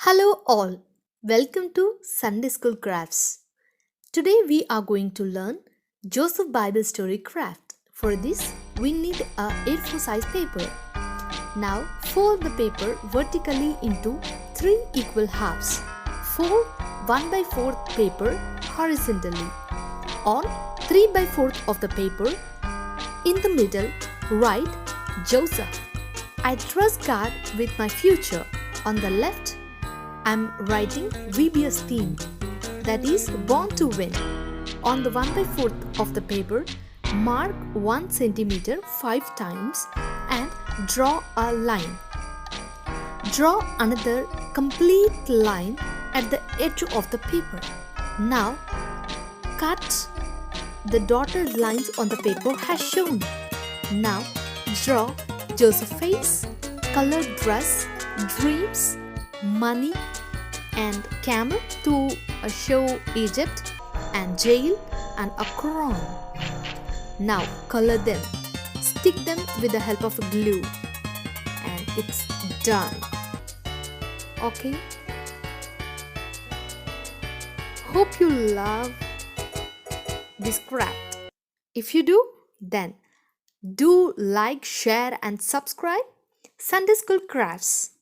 Hello, all. Welcome to Sunday School Crafts. Today, we are going to learn Joseph Bible Story Craft. For this, we need a A4 size paper. Now, fold the paper vertically into three equal halves. Fold 1 by 4th paper horizontally. On 3 by 4th of the paper, in the middle, write Joseph. I trust God with my future. On the left, I'm writing VBS theme, that is Born to Win. On the 1 by 4th of the paper, mark 1 centimeter 5 times and draw a line. Draw another complete line at the edge of the paper. Now, cut the dotted lines on the paper as shown. Now, draw Joseph's face, colored dress, dreams, money, and camel to show Egypt, and jail and a crown. Now color them. Stick them with the help of a glue. And it's done. Okay? Hope you love this craft. If you do, then do like, share, and subscribe Sunday School Crafts.